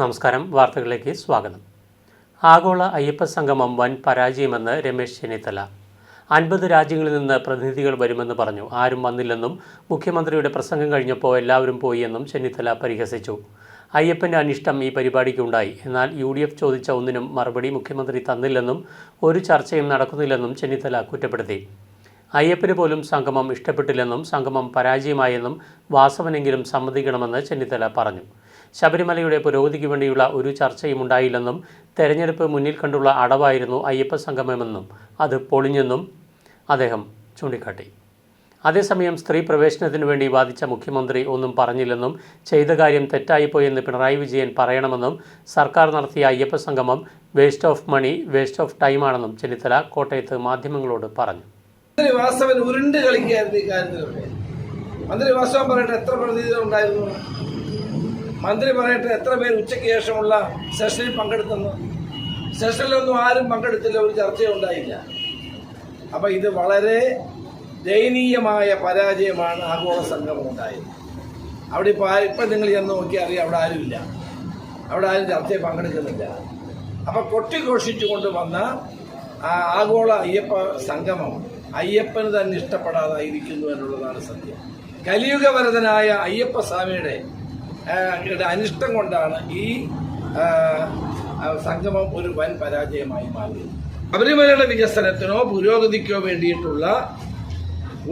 നമസ്കാരം. വാർത്തകളിലേക്ക് സ്വാഗതം. ആഗോള അയ്യപ്പ സംഗമം വൻ പരാജയമെന്ന് രമേശ് ചെന്നിത്തല. 50 രാജ്യങ്ങളിൽ നിന്ന് പ്രതിനിധികൾ വരുമെന്ന് പറഞ്ഞു. ആരും വന്നില്ലെന്നും മുഖ്യമന്ത്രിയുടെ പ്രസംഗം കഴിഞ്ഞപ്പോൾ എല്ലാവരും പോയി എന്നും ചെന്നിത്തല പരിഹസിച്ചു. അയ്യപ്പൻ്റെ അനിഷ്ടം ഈ പരിപാടിക്കുണ്ടായി. എന്നാൽ UDF ചോദിച്ച ഒന്നിനും മറുപടി മുഖ്യമന്ത്രി തന്നില്ലെന്നും ഒരു ചർച്ചയും നടക്കുന്നില്ലെന്നും ചെന്നിത്തല കുറ്റപ്പെടുത്തി. അയ്യപ്പന് പോലും സംഗമം ഇഷ്ടപ്പെട്ടില്ലെന്നും സംഗമം പരാജയമായെന്നും വാസവനെങ്കിലും സമ്മതിക്കണമെന്ന് ചെന്നിത്തല പറഞ്ഞു. ശബരിമലയുടെ പുരോഗതിക്ക് വേണ്ടിയുള്ള ഒരു ചർച്ചയും ഉണ്ടായില്ലെന്നും തെരഞ്ഞെടുപ്പ് മുന്നിൽ കണ്ടുള്ള അടവായിരുന്നു അയ്യപ്പ സംഗമമെന്നും അത് പൊളിഞ്ഞെന്നും അദ്ദേഹം ചൂണ്ടിക്കാട്ടി. അതേസമയം സ്ത്രീ പ്രവേശനത്തിനു വേണ്ടി വാദിച്ച മുഖ്യമന്ത്രി ഒന്നും പറഞ്ഞില്ലെന്നും ചെയ്ത കാര്യം തെറ്റായിപ്പോയെന്ന് പിണറായി വിജയൻ പറയണമെന്നും സർക്കാർ നടത്തിയ Ayyappa Sangamam waste of money, waste of ടൈമാണെന്നും ചെന്നിത്തല കോട്ടയത്ത് മാധ്യമങ്ങളോട് പറഞ്ഞു. വാസവൻ ഉരുണ്ട് കളിക്കായിരുന്നു ഈ കാര്യത്തിലൊക്കെ. മന്ത്രി വാസവൻ പറയട്ടെ എത്ര പ്രതിനിധികൾ ഉണ്ടായിരുന്നു, മന്ത്രി പറയട്ടെ എത്ര പേര് ഉച്ചയ്ക്ക് ശേഷമുള്ള സെഷനിൽ പങ്കെടുത്തെന്ന്. സെഷനിലൊന്നും ആരും പങ്കെടുത്തില്ല, ഒരു ചർച്ചയും ഉണ്ടായില്ല. അപ്പം ഇത് വളരെ ദയനീയമായ പരാജയമാണ് ആഗോള സംഗമം ഉണ്ടായത്. അവിടെ ഇപ്പം നിങ്ങൾ ചെന്ന് നോക്കിയാൽ അറിയാം, അവിടെ ആരുമില്ല, അവിടെ ആരും ചർച്ചയിൽ പങ്കെടുക്കുന്നില്ല. അപ്പം കൊട്ടിഘോഷിച്ചുകൊണ്ട് വന്ന ആഗോള അയ്യപ്പ സംഗമം അയ്യപ്പന് തന്നെ ഇഷ്ടപ്പെടാതായിരിക്കുന്നു എന്നുള്ളതാണ് സത്യം. കലിയുഗവരതനായ അയ്യപ്പ സ്വാമിയുടെ അനിഷ്ടം കൊണ്ടാണ് ഈ സംഗമം ഒരു വൻ പരാജയമായി മാറിയത്. ശബരിമലയുടെ വികസനത്തിനോ പുരോഗതിക്കോ വേണ്ടിയിട്ടുള്ള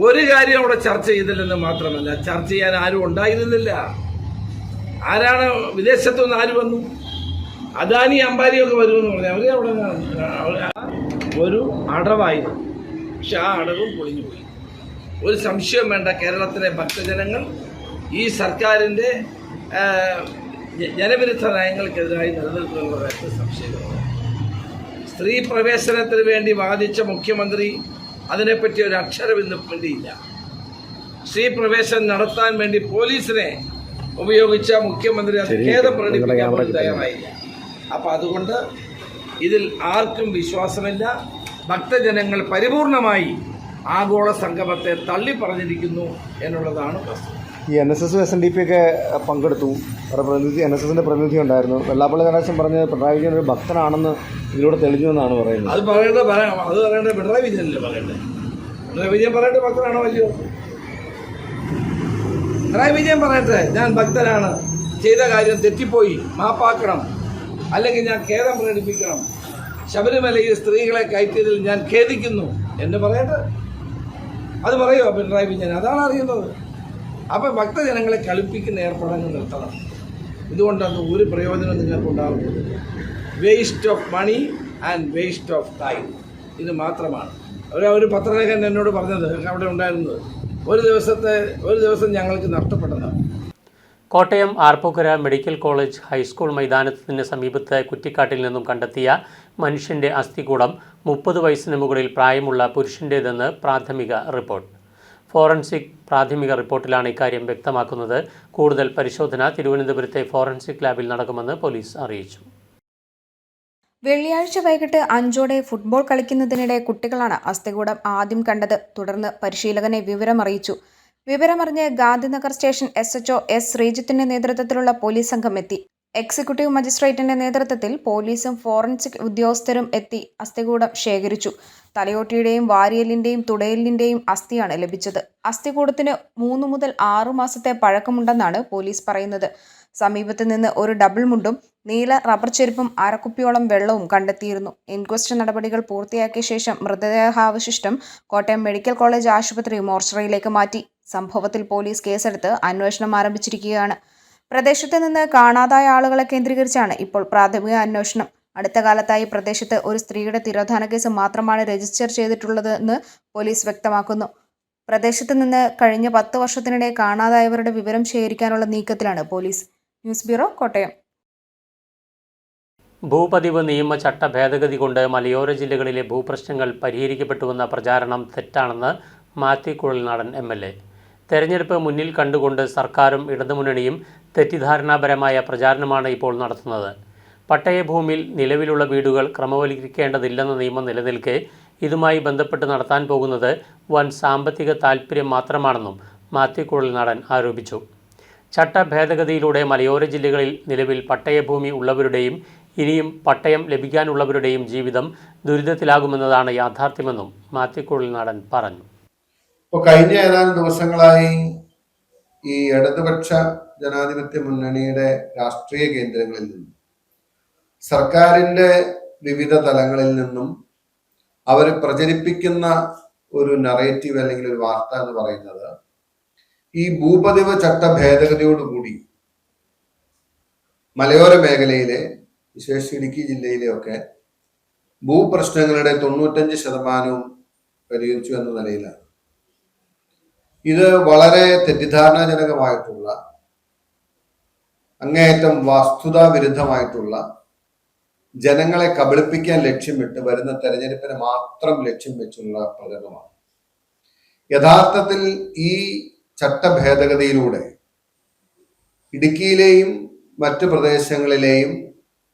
ഒരു കാര്യം അവിടെ ചർച്ച ചെയ്തില്ലെന്ന് മാത്രമല്ല, ചർച്ച ചെയ്യാൻ ആരും ഉണ്ടായിരുന്നില്ല. ആരാണ് വിദേശത്തുനിന്ന് ആര് വന്നു? അദാനി അംബാനിയൊക്കെ വരുമെന്ന് പറഞ്ഞു. അവരെ അവിടെ ഒരു അടവായിരുന്നു. പക്ഷെ ആ അടവും പൊളിഞ്ഞുപോയി. ഒരു സംശയം വേണ്ട, കേരളത്തിലെ ഭക്തജനങ്ങൾ ഈ സർക്കാരിൻ്റെ ജനവിരുദ്ധ നയങ്ങൾക്കെതിരായി നിലനിൽക്കുന്നുള്ള സംശയമാണ്. സ്ത്രീ പ്രവേശനത്തിന് വേണ്ടി വാദിച്ച മുഖ്യമന്ത്രി അതിനെപ്പറ്റി ഒരു അക്ഷരം ഇന്ന് വേണ്ടിയില്ല. സ്ത്രീ പ്രവേശനം നടത്താൻ വേണ്ടി പോലീസിനെ ഉപയോഗിച്ച മുഖ്യമന്ത്രി അത് ഖേദം പ്രകടിപ്പിക്കാൻ പോലും തയ്യാറായില്ല. അപ്പം അതുകൊണ്ട് ഇതിൽ ആർക്കും വിശ്വാസമില്ല. ഭക്തജനങ്ങൾ പരിപൂർണമായി ആഗോള സംഗമത്തെ തള്ളി പറഞ്ഞിരിക്കുന്നു എന്നുള്ളതാണ് വസ്തുത. ഈ NSS SNDP ഒക്കെ പങ്കെടുത്തു. പ്രതിനിധി NSSന്റെ പ്രതിനിധി ഉണ്ടായിരുന്നു. വെള്ളാപ്പള്ളി നടേശൻ പറഞ്ഞ് പിണറായി വിജയൻ ഒരു ഭക്തനാണെന്ന് ഇതിലൂടെ തെളിഞ്ഞു എന്നാണ് പറയുന്നത്. അത് പറയേണ്ടത് പിണറായി വിജയനല്ലേ പറയണ്ടേ? പിണറായി വിജയൻ പറയട്ടെ ഭക്തനാണോ അല്ലയോ? പിണറായി വിജയൻ പറയട്ടെ ഞാൻ ഭക്തനാണ്, ചെയ്ത കാര്യം തെറ്റിപ്പോയി, മാപ്പാക്കണം, അല്ലെങ്കിൽ ഞാൻ ഖേദം പ്രകടിപ്പിക്കണം, ശബരിമലയിൽ സ്ത്രീകളെ കയറ്റിയതിൽ ഞാൻ ഖേദിക്കുന്നു എന്ന് പറയട്ടെ. അത് പറയുമോ പിണറായി വിജയൻ? അതാണ് അറിയുന്നത്. അപ്പം ഭക്തജനങ്ങളെ കളിപ്പിക്കുന്ന ഏർപ്പാടങ്ങൾ നിർത്തണം. ഇതുകൊണ്ടൊന്നും ഒരു പ്രയോജനം നിങ്ങൾക്കുണ്ടാകുന്നത് waste of money and waste of time. ഇത് മാത്രമാണ്. ഒരു പത്രലേഖൻ എന്നോട് പറഞ്ഞത് അവിടെ ഉണ്ടായിരുന്നത് ഒരു ദിവസം ഞങ്ങൾക്ക് നഷ്ടപ്പെട്ടതാണ്. Kottayam Arpookara medical college high school മൈതാനത്തിന് സമീപത്ത് കുറ്റിക്കാട്ടിൽ നിന്നും കണ്ടെത്തിയ മനുഷ്യൻ്റെ അസ്ഥികൂടം 30 വയസ്സിന് മുകളിൽ പ്രായമുള്ള പുരുഷൻ്റേതെന്ന് പ്രാഥമിക റിപ്പോർട്ട്. ഫോറൻസിക് പ്രാഥമിക റിപ്പോർട്ടിലാണ് ഇക്കാര്യം വ്യക്തമാക്കുന്നത്. കൂടുതൽ പരിശോധന തിരുവനന്തപുരത്തെ ഫോറൻസിക് ലാബിൽ നടക്കുമെന്ന് പോലീസ് അറിയിച്ചു. വെള്ളിയാഴ്ച വൈകിട്ട് 5ഓടെ ഫുട്ബോൾ കളിക്കുന്നതിനിടെ കുട്ടികളാണ് അസ്ഥികൂടം ആദ്യം കണ്ടത്. തുടർന്ന് പരിശീലകനെ വിവരമറിയിച്ചു. വിവരമറിഞ്ഞ് ഗാന്ധിനഗർ സ്റ്റേഷൻ SHO S ശ്രീജിത്തിന്റെ നേതൃത്വത്തിലുള്ള പോലീസ് സംഘം എത്തി. എക്സിക്യൂട്ടീവ് മജിസ്ട്രേറ്റിന്റെ നേതൃത്വത്തിൽ പോലീസും ഫോറൻസിക് ഉദ്യോഗസ്ഥരും എത്തി അസ്ഥികൂടം ശേഖരിച്ചു. തലയോട്ടിയുടെയും വാരിയലിന്റെയും തുടയലിന്റെയും അസ്ഥിയാണ് ലഭിച്ചത്. അസ്ഥികൂടത്തിന് 3 മുതൽ 6 മാസത്തെ പഴക്കമുണ്ടെന്നാണ് പോലീസ് പറയുന്നത്. സമീപത്ത് നിന്ന് ഒരു ഡബിൾ മുണ്ടും നീല റബ്ബർ ചെരുപ്പും അരക്കുപ്പിയോളം വെള്ളവും കണ്ടെത്തിയിരുന്നു. ഇൻക്വസ്റ്റ് നടപടികൾ പൂർത്തിയാക്കിയ ശേഷം മൃതദേഹാവശിഷ്ടം കോട്ടയം മെഡിക്കൽ കോളേജ് ആശുപത്രി മോർച്ചറിയിലേക്ക് മാറ്റി. സംഭവത്തിൽ പോലീസ് കേസെടുത്ത് അന്വേഷണം ആരംഭിച്ചിരിക്കുകയാണ്. പ്രദേശത്ത് നിന്ന് കാണാതായ ആളുകളെ കേന്ദ്രീകരിച്ചാണ് ഇപ്പോൾ പ്രാഥമിക അന്വേഷണം. അടുത്ത കാലത്തായി പ്രദേശത്ത് ഒരു സ്ത്രീയുടെ തിരോധാന കേസ് മാത്രമാണ് രജിസ്റ്റർ ചെയ്തിട്ടുള്ളതെന്ന് പോലീസ് വ്യക്തമാക്കുന്നു. പ്രദേശത്ത് നിന്ന് കഴിഞ്ഞ 10 വർഷത്തിനിടെ കാണാതായവരുടെ വിവരം ശേഖരിക്കാനുള്ള നീക്കത്തിലാണ് പോലീസ്. News bureau, Kottayam. ഭൂപതിവ് നിയമ ചട്ട ഭേദഗതി കൊണ്ട് മലയോര ജില്ലകളിലെ ഭൂപ്രശ്നങ്ങൾ പരിഹരിക്കപ്പെട്ടുവെന്ന പ്രചാരണം തെറ്റാണെന്ന് മാത്യു കുഴൽനാടൻ MLA. തെരഞ്ഞെടുപ്പ് മുന്നിൽ കണ്ടുകൊണ്ട് സർക്കാരും ഇടതുമുന്നണിയും തെറ്റിദ്ധാരണാപരമായ പ്രചാരണമാണ് ഇപ്പോൾ നടത്തുന്നത്. പട്ടയഭൂമിയിൽ നിലവിലുള്ള വീടുകൾ ക്രമവൽക്കരിക്കേണ്ടതില്ലെന്ന നിയമം നിലനിൽക്കെ ഇതുമായി ബന്ധപ്പെട്ട് നടത്താൻ പോകുന്നത് വൻ സാമ്പത്തിക താൽപ്പര്യം മാത്രമാണെന്നും മാത്യു കുഴൽനാടൻ ആരോപിച്ചു. ചട്ട ഭേദഗതിയിലൂടെ മലയോര ജില്ലകളിൽ നിലവിൽ പട്ടയഭൂമി ഉള്ളവരുടെയും ഇനിയും പട്ടയം ലഭിക്കാനുള്ളവരുടെയും ജീവിതം ദുരിതത്തിലാകുമെന്നതാണ് യാഥാർത്ഥ്യമെന്നും മാത്യു കുഴൽനാടൻ പറഞ്ഞു. ഇപ്പോൾ കഴിഞ്ഞ ഏതാനും ദിവസങ്ങളായി ഈ ഇടതുപക്ഷ ജനാധിപത്യ മുന്നണിയുടെ രാഷ്ട്രീയ കേന്ദ്രങ്ങളിൽ നിന്നും സർക്കാരിന്റെ വിവിധ തലങ്ങളിൽ നിന്നും അവർ പ്രചരിപ്പിക്കുന്ന ഒരു നറേറ്റീവ് അല്ലെങ്കിൽ ഒരു വാർത്ത എന്ന് പറയുന്നത് ഈ ഭൂപതിവ് ചട്ട ഭേദഗതിയോടുകൂടി മലയോര മേഖലയിലെ വിശേഷിച്ച് ഇടുക്കി ജില്ലയിലെയൊക്കെ ഭൂപ്രശ്നങ്ങളുടെ 95% പരിഹരിച്ചു എന്ന നിലയിലാണ്. ഇത് വളരെ തെറ്റിദ്ധാരണാജനകമായിട്ടുള്ള, അങ്ങേയറ്റം വസ്തുതാ വിരുദ്ധമായിട്ടുള്ള, ജനങ്ങളെ കബളിപ്പിക്കാൻ ലക്ഷ്യമിട്ട് വരുന്ന തെരഞ്ഞെടുപ്പിനെ മാത്രം ലക്ഷ്യം വെച്ചുള്ള പ്രചരണമാണ്. യഥാർത്ഥത്തിൽ ഈ ചട്ട ഭേദഗതിയിലൂടെ ഇടുക്കിയിലെയും മറ്റു പ്രദേശങ്ങളിലെയും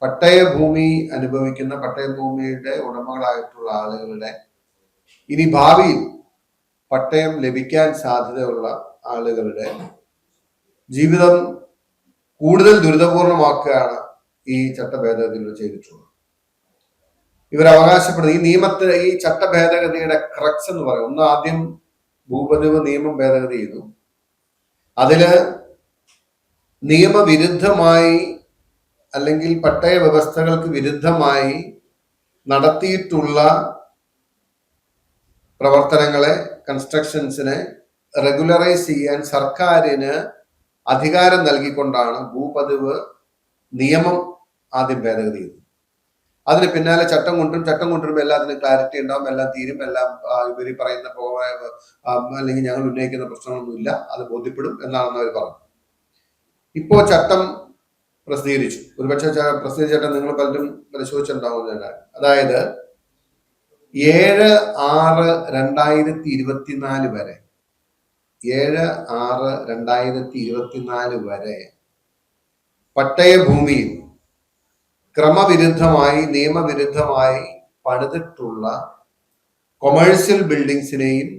പട്ടയഭൂമി അനുഭവിക്കുന്ന പട്ടയഭൂമിയുടെ ഉടമകളായിട്ടുള്ള ആളുകളുടെ ഇനി ഭാവിയിൽ പട്ടയം ലഭിക്കാൻ സാധ്യതയുള്ള ആളുകളുടെ ജീവിതം കൂടുതൽ ദുരിതപൂർണമാക്കുകയാണ് ഈ ചട്ട ഭേദഗതിയിലൂടെ ചെയ്തിട്ടുള്ളത്. ഇവർ അവകാശപ്പെടുന്നത് ഈ ചട്ട ഭേദഗതിയുടെ ക്രക്സ് എന്ന് പറയും. ഒന്ന്, ആദ്യം ഭൂപതിവ് നിയമം ഭേദഗതി ചെയ്തു. അതില് നിയമവിരുദ്ധമായി അല്ലെങ്കിൽ പട്ടയ വ്യവസ്ഥകൾക്ക് വിരുദ്ധമായി നടത്തിയിട്ടുള്ള പ്രവർത്തനങ്ങളെ, കൺസ്ട്രക്ഷൻസിനെ റെഗുലറൈസ് ചെയ്യാൻ സർക്കാരിന് അധികാരം നൽകിക്കൊണ്ടാണ് ഭൂപതിവ് നിയമം ആദ്യം ഭേദഗതി ചെയ്തത്. അതിന് പിന്നാലെ ചട്ടം കൊണ്ടുവരുമ്പോൾ എല്ലാത്തിനും ക്ലാരിറ്റി ഉണ്ടാവും, എല്ലാം തീരും, എല്ലാം ഇവർ പറയുന്ന അല്ലെങ്കിൽ ഞങ്ങൾ ഉന്നയിക്കുന്ന പ്രശ്നങ്ങളൊന്നുമില്ല, അത് ബോധ്യപ്പെടും എന്നാണെന്ന് അവർ പറഞ്ഞു. ഇപ്പോ ചട്ടം പ്രസിദ്ധീകരിച്ചു. ഒരുപക്ഷെ പ്രസിദ്ധീകരിച്ച ചട്ടം നിങ്ങൾ പലരും പരിശോധിച്ചിട്ടുണ്ടാവുന്നതാണ്. അതായത് 7/6/2024 വരെ 7/6/2024 വരെ പട്ടയഭൂമിയിൽ ക്രമവിരുദ്ധമായി, നിയമവിരുദ്ധമായി പണിതിട്ടുള്ള കൊമേഴ്സ്യൽ ബിൽഡിങ്സിനെയും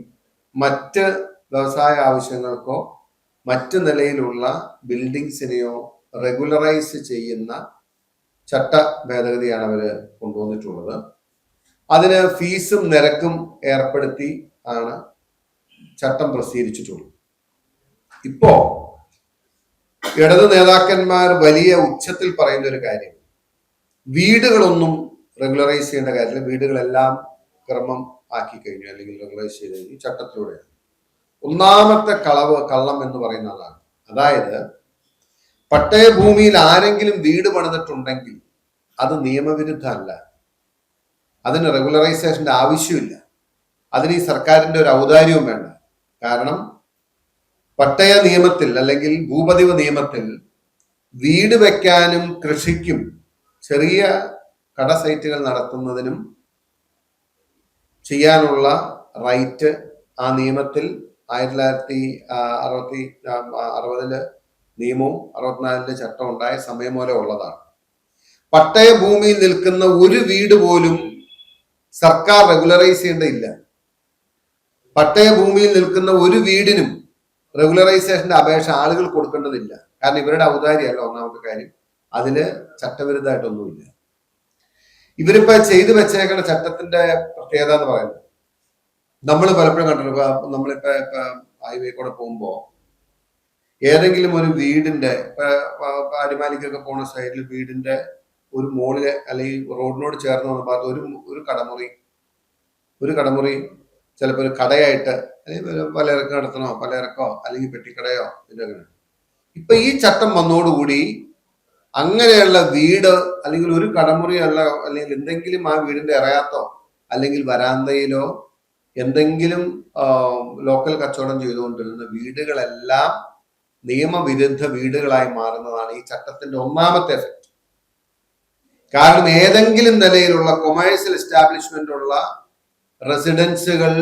മറ്റ് വ്യവസായ ആവശ്യങ്ങൾക്കോ മറ്റു നിലയിലുള്ള ബിൽഡിങ്സിനെയോ റെഗുലറൈസ് ചെയ്യുന്ന ചട്ട ഭേദഗതിയാണ് അവർ കൊണ്ടുവന്നിട്ടുള്ളത്. അതിന് ഫീസും നിരക്കും ഏർപ്പെടുത്തി ആണ് ചട്ടം പ്രസിദ്ധീകരിച്ചിട്ടുള്ളത്. ഇപ്പോ ഇടത് നേതാക്കന്മാർ വലിയ ഉച്ചത്തിൽ പറയുന്ന ഒരു കാര്യം, വീടുകളൊന്നും റെഗുലറൈസ് ചെയ്യേണ്ട കാര്യമില്ല, വീടുകളെല്ലാം ക്രമം ആക്കി കഴിഞ്ഞു അല്ലെങ്കിൽ റെഗുലറൈസ് ചെയ്ത് കഴിഞ്ഞു ചട്ടത്തിലൂടെയാണ്. ഒന്നാമത്തെ കള്ളം എന്ന് പറയുന്ന അതാണ്. അതായത് പട്ടയഭൂമിയിൽ ആരെങ്കിലും വീട് പണിതിട്ടുണ്ടെങ്കിൽ അത് നിയമവിരുദ്ധമല്ല, അതിന് റെഗുലറൈസേഷന്റെ ആവശ്യമില്ല, അതിന് ഈ സർക്കാരിന്റെ ഒരു ഔദാര്യവും വേണ്ട. കാരണം പട്ടയ നിയമത്തിൽ അല്ലെങ്കിൽ ഭൂപതിവ് നിയമത്തിൽ വീട് വെക്കാനും കൃഷിക്കും ചെറിയ കട സൈറ്റുകൾ നടത്തുന്നതിനും ചെയ്യാനുള്ള റൈറ്റ് ആ നിയമത്തിൽ 1960 നിയമവും 64 ചട്ടം ഉണ്ടായ സമയം പോലെ ഉള്ളതാണ്. പട്ടയഭൂമിയിൽ നിൽക്കുന്ന ഒരു വീട് പോലും സർക്കാർ റെഗുലറൈസ് ചെയ്യേണ്ടതില്ല. പട്ടയഭൂമിയിൽ നിൽക്കുന്ന ഒരു വീടിനും റെഗുലറൈസേഷന്റെ അപേക്ഷ ആളുകൾ കൊടുക്കേണ്ടതില്ല. കാരണം ഇവരുടെ ഔദാര്യമല്ല ഒന്നാമത്തെ കാര്യം, അതില് ചട്ടവിരുദ്ധമായിട്ടൊന്നുമില്ല. ഇവരിപ്പോ ചെയ്തു വെച്ചേക്കുന്ന ചട്ടത്തിന്റെ പ്രത്യേകത എന്ന് പറയുന്നത്, നമ്മൾ പലപ്പോഴും കണ്ടിട്ടുണ്ട്. നമ്മളിപ്പോ ഹൈവേ കൂടെ പോകുമ്പോ ഏതെങ്കിലും ഒരു വീടിന്റെ അടിമാലിക്കൊക്കെ പോണ സൈഡിൽ വീടിന്റെ ഒരു മോളില് അല്ലെങ്കിൽ റോഡിനോട് ചേർന്ന് വന്ന ഭാഗത്ത് ഒരു കടമുറി ചിലപ്പോൾ ഒരു കടയായിട്ട് അല്ലെങ്കിൽ പലചരക്ക് നടത്തണോ, പലചരക്കോ അല്ലെങ്കിൽ പെട്ടിക്കടയോ ഇതൊക്കെ. ഇപ്പൊ ഈ ചട്ടം വന്നോടുകൂടി അങ്ങനെയുള്ള വീട് അല്ലെങ്കിൽ ഒരു കടമുറിയല്ല അല്ലെങ്കിൽ എന്തെങ്കിലും ആ വീടിന്റെ ഇറയാത്തോ അല്ലെങ്കിൽ വരാന്തയിലോ എന്തെങ്കിലും ലോക്കൽ കച്ചവടം ചെയ്തുകൊണ്ടിരുന്ന വീടുകളെല്ലാം നിയമവിരുദ്ധ വീടുകളായി മാറുന്നതാണ് ഈ ചട്ടത്തിന്റെ ഒന്നാമത്തെ എഫക്ട്. കാരണം ഏതെങ്കിലും നിലയിലുള്ള കൊമേഴ്സ്യൽ എസ്റ്റാബ്ലിഷ്മെന്റ് ഉള്ള റെസിഡൻസുകൾ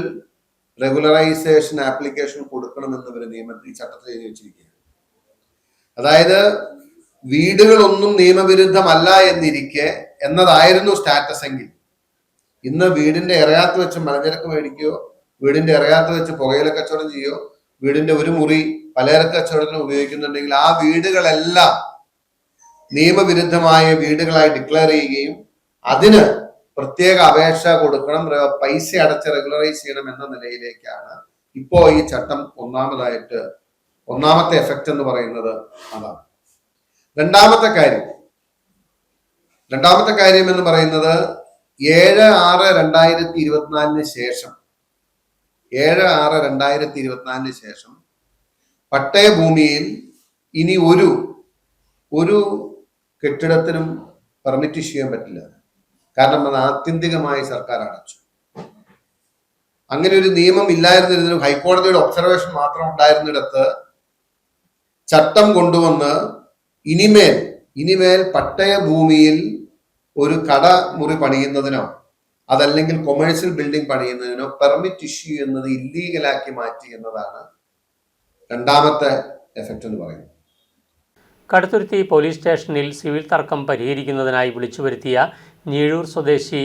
റെഗുലറൈസേഷൻ ആപ്ലിക്കേഷൻ കൊടുക്കണമെന്ന് ഇവർ നിയമത്തിൽ ഈ ചട്ടത്തിൽ എഴുതി വെച്ചിരിക്കുകയാണ്. അതായത് വീടുകളൊന്നും നിയമവിരുദ്ധമല്ല എന്നിരിക്കെ എന്നതായിരുന്നു സ്റ്റാറ്റസ് എങ്കിൽ ഇന്ന് വീടിന്റെ ഇറയാത്ത് വെച്ച് മലഞ്ചരക്ക് മേടിക്കുകയോ വീടിന്റെ ഇറയാത്ത് വെച്ച് പുകയില കച്ചവടം ചെയ്യുകയോ വീടിന്റെ ഒരു മുറി പലചരക്ക് കച്ചവടത്തിന് ഉപയോഗിക്കുന്നുണ്ടെങ്കിൽ ആ വീടുകളെല്ലാം നിയമവിരുദ്ധമായ വീടുകളായി ഡിക്ലെയർ ചെയ്യുകയും അതിന് പ്രത്യേക അപേക്ഷ കൊടുക്കണം, പൈസ അടച്ച് റെഗുലറൈസ് ചെയ്യണം എന്ന നിലയിലേക്കാണ് ഇപ്പോ ഈ ചട്ടം ഒന്നാമത്തെ എഫക്റ്റ് എന്ന് പറയുന്നത് അതാണ്. രണ്ടാമത്തെ കാര്യം എന്ന് പറയുന്നത് 7/6/2024 ശേഷം 7/6/2024 ശേഷം പട്ടയഭൂമിയിൽ ഇനി ഒരു കെട്ടിടത്തിനും പെർമിറ്റ് ചെയ്യാൻ പറ്റില്ല. കാരണം അത് ആത്യന്തികമായി സർക്കാർ അടച്ചു. അങ്ങനെ ഒരു നിയമം ഇല്ലായിരുന്നിരുന്നതിനും ഹൈക്കോടതിയുടെ ഒബ്സർവേഷൻ മാത്രം ഉണ്ടായിരുന്നിടത്ത് ചട്ടം കൊണ്ടുവന്ന് ഇനിമേൽ പട്ടയഭൂമിയിൽ ഒരു കടമുറി പണിയുന്നതിനോ അതല്ലെങ്കിൽ കൊമേഴ്സ്യൽ ബിൽഡിംഗ് പണിയുന്നതിനോ പെർമിറ്റ് ഇഷ്യൂ ചെയ്യുന്നത് ഇല്ലീഗലാക്കി മാറ്റി എന്നതാണ് രണ്ടാമത്തെ എഫക്റ്റ് എന്ന് പറയുന്നത്. കടുത്തുരുത്തി പോലീസ് സ്റ്റേഷനിൽ സിവിൽ തർക്കം പരിഹരിക്കുന്നതിനായി വിളിച്ചുവരുത്തിയ ഞീഴൂർ സ്വദേശി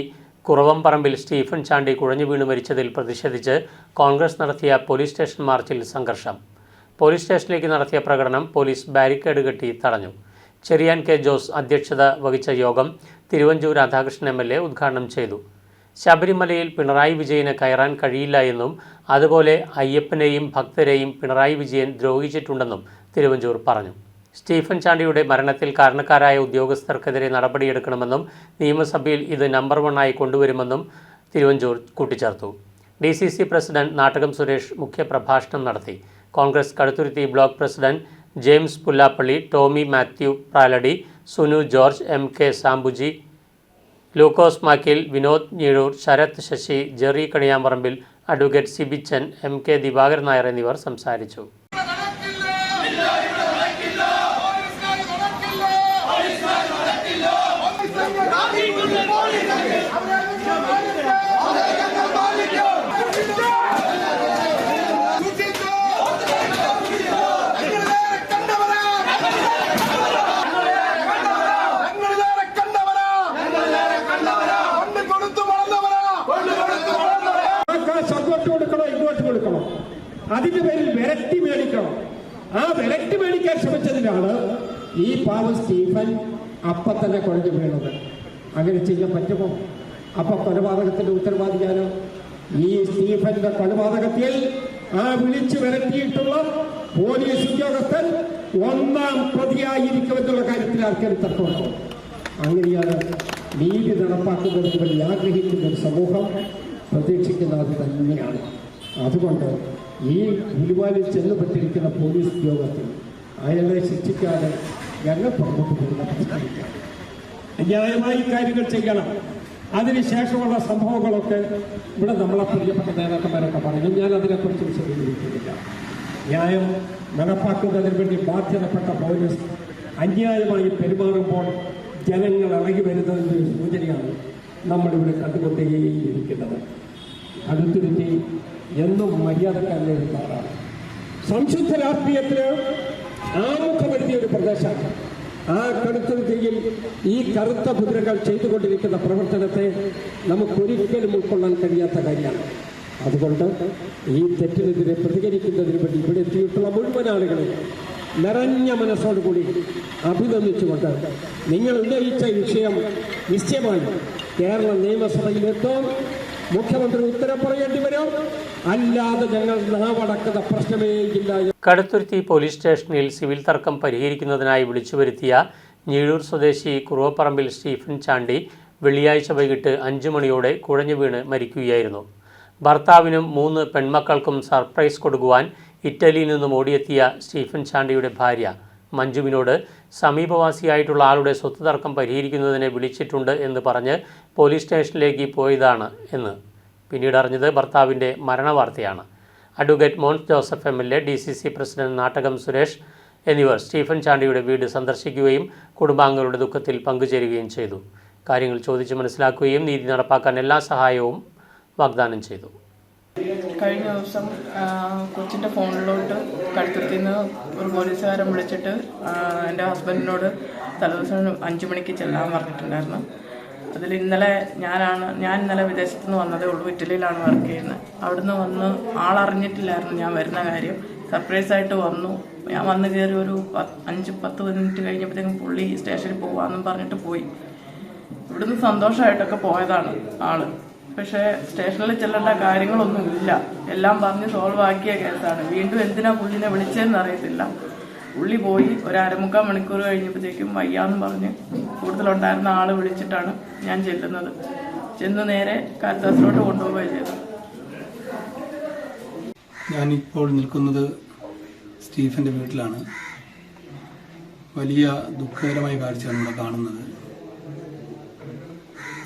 കുറവംപറമ്പിൽ സ്റ്റീഫൻ ചാണ്ടി കുഴഞ്ഞു വീണ് മരിച്ചതിൽ പ്രതിഷേധിച്ച് കോൺഗ്രസ് നടത്തിയ പോലീസ് സ്റ്റേഷൻ മാർച്ചിൽ സംഘർഷം. പോലീസ് സ്റ്റേഷനിലേക്ക് നടത്തിയ പ്രകടനം പോലീസ് ബാരിക്കേഡ് കെട്ടി തടഞ്ഞു. ചെറിയാൻ കെ ജോസ് അധ്യക്ഷത വഹിച്ച യോഗം തിരുവഞ്ചൂർ രാധാകൃഷ്ണൻ MLA ഉദ്ഘാടനം ചെയ്തു. ശബരിമലയിൽ പിണറായി വിജയന് കയറാൻ കഴിയില്ല എന്നും അതുപോലെ അയ്യപ്പനെയും ഭക്തരെയും പിണറായി വിജയൻ ദ്രോഹിച്ചിട്ടുണ്ടെന്നും തിരുവഞ്ചൂർ പറഞ്ഞു. സ്റ്റീഫൻ ചാണ്ടിയുടെ മരണത്തിൽ കാരണക്കാരായ ഉദ്യോഗസ്ഥർക്കെതിരെ നടപടിയെടുക്കണമെന്നും നിയമസഭയിൽ ഇത് നമ്പർ 1 കൊണ്ടുവരുമെന്നും തിരുവഞ്ചൂർ കൂട്ടിച്ചേർത്തു. DCC പ്രസിഡന്റ് നാട്ടകം സുരേഷ് മുഖ്യപ്രഭാഷണം നടത്തി. Congress Kaduthuruthy block president James Pullappally, Tommy Mathew Praladi, Sunu George, MK Sambuji, Lukose Makkil, Vinod Njeezhoor, Sarath Sasi, Jerry Kaniyamparambil, advocate Sibichan, MK Divakaran Nair എന്നിവർ സംസാരിച്ചു. അതിന്റെ പേരിൽ വിരട്ടി മേടിക്കണം. ആ വിരട്ടി മേടിക്കാൻ ശ്രമിച്ചതിനാണ് ഈ പാവം സ്റ്റീഫൻ അപ്പൊ തന്നെ കുഴഞ്ഞു വീണത്. അങ്ങനെ ചെയ്യാൻ പറ്റുമോ? അപ്പൊ കൊലപാതകത്തിന്റെ ഉത്തരവാദിയാണ് ഈ സ്റ്റീഫന്റെ കൊലപാതകത്തിൽ ആ വിളിച്ചു വിരട്ടിയിട്ടുള്ള പോലീസ് ഉദ്യോഗസ്ഥൻ 1ാം പ്രതിയായിരിക്കുമെന്നുള്ള കാര്യത്തിൽ ആർക്കൊരു തർക്കമുണ്ടോ? അങ്ങനെയാണ് നീതി നടപ്പാക്കുന്നതിന് വേണ്ടി ആഗ്രഹിക്കുന്ന ഒരു സമൂഹം പ്രതീക്ഷിക്കുന്നത് തന്നെയാണ്. അതുകൊണ്ട് ഈ ഗുരുവാലിൽ ചെന്നുപെട്ടിരിക്കുന്ന പോലീസ് ഉദ്യോഗത്തിൽ അയാളെ ശിക്ഷിക്കാതെ ഞങ്ങൾ പുറത്തു പോകുന്ന പ്രശ്നമില്ല. ന്യായമായി കാര്യങ്ങൾ ചെയ്യണം. അതിനുശേഷമുള്ള സംഭവങ്ങളൊക്കെ ഇവിടെ നമ്മളെ പ്രിയപ്പെട്ട നേതാക്കന്മാരൊക്കെ പറഞ്ഞു. ഞാൻ അതിനെക്കുറിച്ച് വിശദീകരിക്കുന്നില്ല. ന്യായം നടപ്പാക്കുന്നതിന് വേണ്ടി ബാധ്യതപ്പെട്ട പോലീസ് അന്യായമായി പെരുമാറുമ്പോൾ ജനങ്ങൾ ഇറങ്ങി വരുന്നതിൻ്റെ സൂചനയാണ് നമ്മളിവിടെ കണ്ടുകൊണ്ടേയിരിക്കുന്നത്. കടുത്തുരുത്തി എന്നും മര്യാദക്കാരനെ ആളാണ്. സംശുദ്ധ രാഷ്ട്രീയത്തിന് ആമുഖമെഴുതിയ ഒരു പ്രദേശമാണ്. ആ കടുത്തുരുത്തിയിൽ ഈ കറുത്ത കുതിരകൾ ചെയ്തുകൊണ്ടിരിക്കുന്ന പ്രവർത്തനത്തെ നമുക്കൊരിക്കലും ഉൾക്കൊള്ളാൻ കഴിയാത്ത കാര്യമാണ്. അതുകൊണ്ട് ഈ തെറ്റിനെതിരെ പ്രതികരിക്കുന്നതിന് വേണ്ടി ഇവിടെ എത്തിയിട്ടുള്ള മുഴുവൻ ആളുകളെ നിറഞ്ഞ മനസ്സോടുകൂടി അഭിനന്ദിച്ചുകൊണ്ട് നിങ്ങൾ ഉന്നയിച്ച വിഷയം നിശ്ചയമായി കേരള നിയമസഭയിലെത്തും. മുഖ്യമന്ത്രി ഉത്തരം പറയേണ്ടി വരും. അല്ലാതെ ഞങ്ങൾ നാവടക്കുന്ന പ്രശ്നമേ ഇല്ല. കടുത്തുരുത്തി പോലീസ് സ്റ്റേഷനിൽ സിവിൽ തർക്കം പരിഹരിക്കുന്നതിനായി വിളിച്ചുവരുത്തിയ ഞീഴൂർ സ്വദേശി കുറവപ്പറമ്പിൽ സ്റ്റീഫൻ ചാണ്ടി വെള്ളിയാഴ്ച വൈകിട്ട് 5 മണിയോടെ കുഴഞ്ഞു വീണ് മരിക്കുകയായിരുന്നു. ഭർത്താവിനും 3 പെൺമക്കൾക്കും സർപ്രൈസ് കൊടുക്കുവാൻ ഇറ്റലിയിൽ നിന്നും ഓടിയെത്തിയ സ്റ്റീഫൻ ചാണ്ടിയുടെ ഭാര്യ മഞ്ജുവിനോട് സമീപവാസിയായിട്ടുള്ള ആളുടെ സ്വത്ത് തർക്കം പരിഹരിക്കുന്നതിനെ വിളിച്ചിട്ടുണ്ട് എന്ന് പറഞ്ഞ് പോലീസ് സ്റ്റേഷനിലേക്ക് പോയതാണ് എന്ന് പിന്നീട് അറിഞ്ഞത് ഭർത്താവിൻ്റെ മരണവാർത്തയാണ്. Advocate Mons Joseph MLA, DCC president Nattakam Suresh എന്നിവർ സ്റ്റീഫൻ ചാണ്ടിയുടെ വീട് സന്ദർശിക്കുകയും കുടുംബാംഗങ്ങളുടെ ദുഃഖത്തിൽ പങ്കുചേരുകയും ചെയ്തു. കാര്യങ്ങൾ ചോദിച്ച് മനസ്സിലാക്കുകയും നീതി നടപ്പാക്കാൻ എല്ലാ സഹായവും വാഗ്ദാനം ചെയ്തു. കഴിഞ്ഞ ദിവസം കൊച്ചിൻ്റെ ഫോണിലോട്ട് കടുത്തുരുത്തിയിൽ നിന്ന് ഒരു പോലീസുകാരൻ വിളിച്ചിട്ട് എൻ്റെ ഹസ്ബൻഡിനോട് തലേദിവസം 5 മണിക്ക് ചെല്ലാൻ പറഞ്ഞിട്ടുണ്ടായിരുന്നു. അതിൽ ഞാൻ ഇന്നലെ വിദേശത്തു നിന്ന് വന്നതേ ഉള്ളൂ. ഇറ്റലിയിലാണ് വർക്ക് ചെയ്യുന്നത്. അവിടുന്ന് വന്ന് ആളറിഞ്ഞിട്ടില്ലായിരുന്നു ഞാൻ വരുന്ന കാര്യം. സർപ്രൈസായിട്ട് വന്നു. ഞാൻ വന്ന് കയറി ഒരു 5-10 മിനിറ്റ് കഴിഞ്ഞപ്പോഴത്തേക്കും പുള്ളി സ്റ്റേഷനിൽ പോകാമെന്നും പറഞ്ഞിട്ട് പോയി. ഇവിടുന്ന് സന്തോഷമായിട്ടൊക്കെ പോയതാണ് ആള്. പക്ഷേ സ്റ്റേഷനിൽ ചെല്ലേണ്ട കാര്യങ്ങളൊന്നുമില്ല, എല്ലാം പറഞ്ഞ് സോൾവ് ആക്കിയ കേസാണ്. വീണ്ടും എന്തിനാ പുള്ളിനെ വിളിച്ചതെന്ന് അറിയത്തില്ല. പുള്ളി പോയി ഒരു 1/4 മണിക്കൂർ കഴിഞ്ഞപ്പോഴത്തേക്കും വയ്യാന്ന് പറഞ്ഞ് കൂടുതലുണ്ടായിരുന്ന ആള് വിളിച്ചിട്ടാണ് ഞാൻ ചെല്ലുന്നത്. ചെന്ന് നേരെ കാരിത്താസിലോട്ട് കൊണ്ടുപോവുകയാണ് ചെയ്തത്. ഞാനിപ്പോൾ നിൽക്കുന്നത് സ്റ്റീഫൻ്റെ വീട്ടിലാണ്. വലിയ ദുഃഖകരമായ കാഴ്ചയാണ് ഇവിടെ കാണുന്നത്.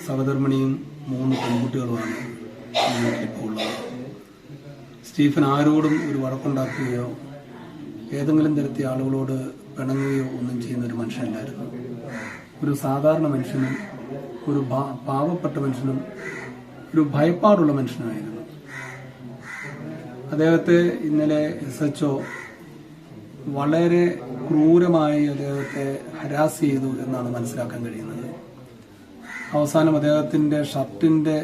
സഹധർമ്മിണിയും 3 പെൺകുട്ടികളുമാണ് ഈ വീട്ടിലിപ്പോൾ ഉള്ളത്. സ്റ്റീഫൻ ആരോടും ഒരു വഴക്കുണ്ടാക്കുകയോ ഏതെങ്കിലും തരത്തിൽ ആളുകളോട് പിണങ്ങുകയോ ഒന്നും ചെയ്യുന്നൊരു മനുഷ്യനല്ലായിരുന്നു. ഒരു സാധാരണ മനുഷ്യനും ഒരു പാവപ്പെട്ട മനുഷ്യനും ഒരു ഭയപ്പാടുള്ള മനുഷ്യനായിരുന്നു. അദ്ദേഹത്തെ ഇന്നലെ SHO വളരെ ക്രൂരമായി അദ്ദേഹത്തെ ഹരാസ് ചെയ്തു എന്നാണ് മനസ്സിലാക്കാൻ കഴിയുന്നത്. അവസാനം അദ്ദേഹത്തിൻ്റെ ഷർട്ടിൻ്റെ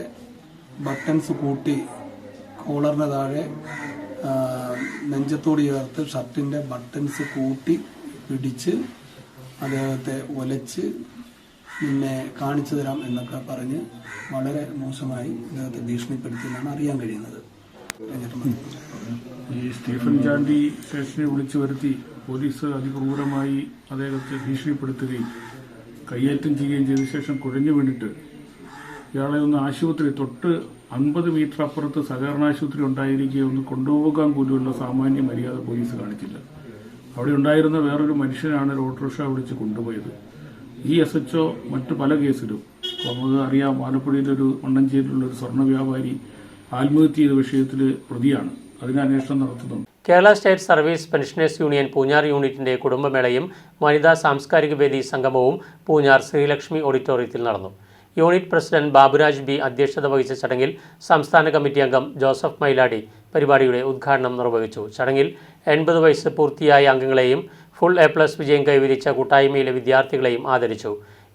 ബട്ടൺസ് കൂട്ടി കോളറിന് താഴെ നെഞ്ചത്തോട് ചേർത്ത് ഷർട്ടിൻ്റെ ബട്ടൺസ് കൂട്ടി പിടിച്ച് അദ്ദേഹത്തെ ഒലച്ച് പിന്നെ കാണിച്ചു തരാം എന്നൊക്കെ പറഞ്ഞ് വളരെ മോശമായി അദ്ദേഹത്തെ ഭീഷണിപ്പെടുത്തിയെന്നാണ് അറിയാൻ കഴിയുന്നത്. ഈ സ്റ്റീഫൻ ചാണ്ടി സ്റ്റേഷനിൽ വിളിച്ചു വരുത്തി പോലീസ് അതിക്രൂരമായി അദ്ദേഹത്തെ ഭീഷണിപ്പെടുത്തുകയും കയ്യേറ്റം ചെയ്യുകയും ചെയ്ത ശേഷം കുഴഞ്ഞു വീണിട്ട് ഇയാളെ ഒന്ന് ആശുപത്രി തൊട്ട് 50 മീറ്റർ അപ്പുറത്ത് സഹകരണ ആശുപത്രി ഉണ്ടായിരിക്കുകയും ഒന്ന് കൊണ്ടുപോകാൻ പോലുമുള്ള സാമാന്യ മര്യാദ പോലീസ് കാണിച്ചില്ല. അവിടെ ഉണ്ടായിരുന്ന വേറൊരു മനുഷ്യനാണ് ഒരു ഓട്ടോറിക്ഷ വിളിച്ച് കൊണ്ടുപോയത്. ഈ SHO മറ്റു പല കേസിലും നമുക്ക് അറിയാം, ആലപ്പുഴയിലൊരു മണ്ണഞ്ചേരിയിലുള്ളൊരു സ്വർണ്ണ വ്യാപാരി ആത്മഹത്യ ചെയ്ത വിഷയത്തിൽ പ്രതിയാണ്. അതിന് അന്വേഷണം നടത്തുന്നുണ്ട്. Kerala state service pensioners union Poonjar യൂണിറ്റിന്റെ കുടുംബമേളയും വനിതാ സാംസ്കാരിക വേദി സംഗമവും പൂഞ്ഞാർ ശ്രീലക്ഷ്മി ഓഡിറ്റോറിയത്തിൽ നടന്നു. യൂണിറ്റ് പ്രസിഡന്റ് ബാബുരാജ് B അധ്യക്ഷത വഹിച്ച ചടങ്ങിൽ സംസ്ഥാന കമ്മിറ്റി അംഗം ജോസഫ് മൈലാടി പരിപാടിയുടെ ഉദ്ഘാടനം നിർവഹിച്ചു. ചടങ്ങിൽ 80 വയസ്സ് പൂർത്തിയായ അംഗങ്ങളെയും ഫുൾ A+ വിജയം കൈവരിച്ച കൂട്ടായ്മയിലെ വിദ്യാർത്ഥികളെയും ആദരിച്ചു.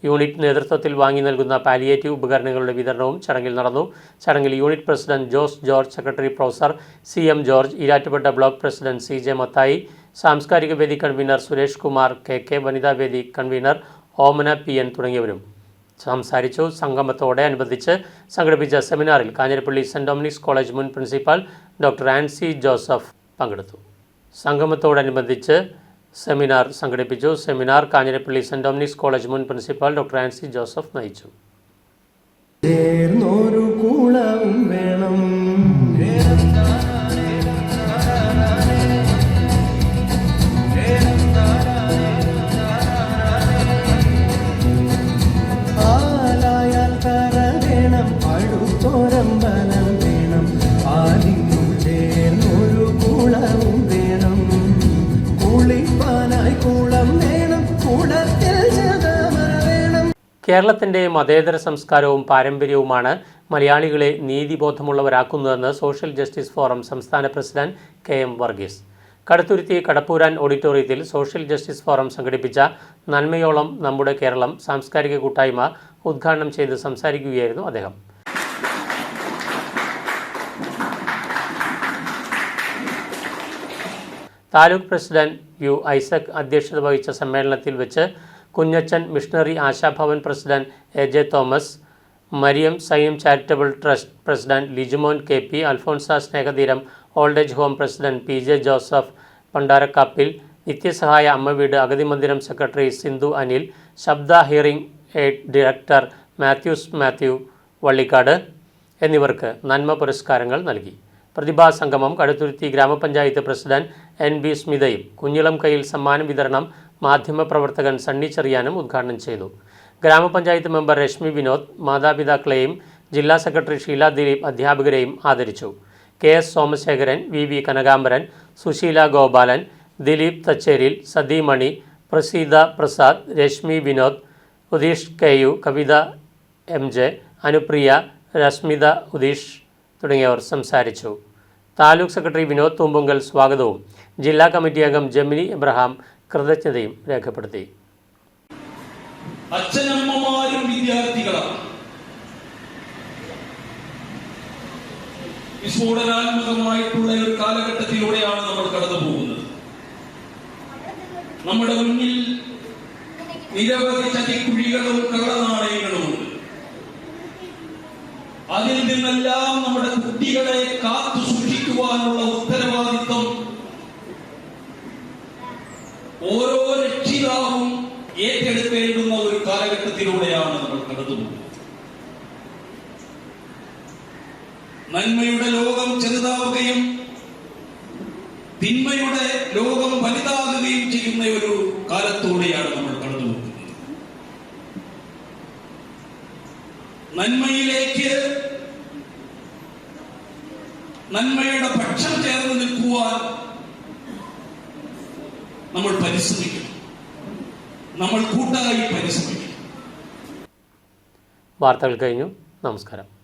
യൂണിറ്റ് നേതൃത്വത്തിൽ വാങ്ങി നൽകുന്ന പാലിയേറ്റീവ് ഉപകരണങ്ങളുടെ വിതരണവും ചടങ്ങിൽ നടന്നു. ചടങ്ങിൽ unit president Jose George, secretary professor CM George, Erattupetta block president CJ Mathai, സാംസ്കാരിക വേദി കൺവീനർ സുരേഷ് കുമാർ KK, വനിതാ വേദി കൺവീനർ ഓമന PN തുടങ്ങിയവരും സംസാരിച്ചു. സംഗമത്തോടെ അനുബന്ധിച്ച് സംഘടിപ്പിച്ച സെമിനാറിൽ കാഞ്ഞിരപ്പള്ളി സെന്റ് ഡൊമിനിക്സ് കോളേജ് മുൻ പ്രിൻസിപ്പാൾ ഡോക്ടർ ആൻസി ജോസഫ് പങ്കെടുത്തു. സംഗമത്തോടനുബന്ധിച്ച് സെമിനാർ സംഘടിപ്പിച്ചു. Seminar Kanjirappally saint Dominic's college മുൻ പ്രിൻസിപ്പാൾ ഡോക്ടർ ആൻസി ജോസഫ് നയിച്ചു. കേരളത്തിൻ്റെ മതേതര സംസ്കാരവും പാരമ്പര്യവുമാണ് മലയാളികളെ നീതിബോധമുള്ളവരാക്കുന്നതെന്ന് സോഷ്യൽ ജസ്റ്റിസ് ഫോറം സംസ്ഥാന പ്രസിഡന്റ് KM വർഗീസ്. കടുത്തുരുത്തി കടപ്പൂരാൻ ഓഡിറ്റോറിയത്തിൽ സോഷ്യൽ ജസ്റ്റിസ് ഫോറം സംഘടിപ്പിച്ച നന്മയോളം നമ്മുടെ കേരളം സാംസ്കാരിക കൂട്ടായ്മ ഉദ്ഘാടനം ചെയ്ത് സംസാരിക്കുകയായിരുന്നു അദ്ദേഹം. താലൂക്ക് പ്രസിഡന്റ് U ഐസക് അധ്യക്ഷത വഹിച്ച സമ്മേളനത്തിൽ വെച്ച് Kunjachan missionary Ashabhavan president AJ Thomas, Mariam Saim charitable trust president Lijumon KP, Alphonsa Snehatheeram old age home president PJ Joseph Pandarakkappil, Nithyasahaya Amma Veedu അഗതി മന്ദിരം secretary Sindhu Anil, Shabda hearing aid director Mathew Vallikkad എന്നിവർക്ക് നന്മ പുരസ്കാരങ്ങൾ നൽകി. പ്രതിഭാ സംഗമം കടുത്തുരുത്തി ഗ്രാമപഞ്ചായത്ത് പ്രസിഡന്റ് NB സ്മിതയും കുഞ്ഞിളം കയ്യിൽ സമ്മാന വിതരണം മാധ്യമപ്രവർത്തകൻ സണ്ണി ചെറിയാനും ഉദ്ഘാടനം ചെയ്തു. ഗ്രാമപഞ്ചായത്ത് മെമ്പർ രശ്മി വിനോദ് മാതാപിതാക്കളെയും ജില്ലാ സെക്രട്ടറി ഷീല ദിലീപ് അധ്യാപകരെയും ആദരിച്ചു. KS Somasekharan, VV Kanakambaran, Susheela Gopalan, Dileep Thacheril, സതീമണി, Praseetha Prasad, Rashmi Vinod, Udeesh KU, കവിത MJ, അനുപ്രിയ, രശ്മിത ഉദീഷ് തുടങ്ങിയവർ സംസാരിച്ചു. താലൂക്ക് സെക്രട്ടറി വിനോദ് തൂമ്പുങ്കൽ സ്വാഗതവും ജില്ലാ കമ്മിറ്റി അംഗം ജെമിനി എബ്രഹാം കൃതജ്ഞതയും രേഖപ്പെടുത്തി. അച്ഛനമ്മമാരും വിദ്യാർത്ഥികളാണ്. വിസ്ഫോടനാത്മകമായിട്ടുള്ള ഒരു കാലഘട്ടത്തിലൂടെയാണ് നമ്മൾ കടന്നു പോകുന്നത്. നമ്മുടെ മുന്നിൽ നിരവധി ചതിക്കുഴികളും കള്ളനാണയങ്ങളുമുണ്ട്. അതിൽ നിന്നെല്ലാം നമ്മുടെ കുട്ടികളെ കാത്തു സൂക്ഷിക്കുവാനുള്ള ഉത്തരവാദിത്വം ഓരോ രക്ഷിതാവും ഏറ്റെടുക്കേണ്ടുന്ന ഒരു കാലഘട്ടത്തിലൂടെയാണ് നമ്മൾ കടന്നുപോകുന്നത്. നന്മയുടെ ലോകം ചെറുതാവുകയും തിന്മയുടെ ലോകം വലുതാകുകയും ചെയ്യുന്ന ഒരു കാലത്തോടെയാണ് നമ്മൾ കടന്നുപോകുന്നത്. നന്മയിലേക്ക്, നന്മയുടെ പക്ഷം ചേർന്ന് നിൽക്കുവാൻ നമ്മൾ പരിശ്രമിക്കണം. നമ്മൾ കൂട്ടായി പരിശ്രമിക്കണം. വാർത്തകൾ കഴിഞ്ഞു. നമസ്കാരം.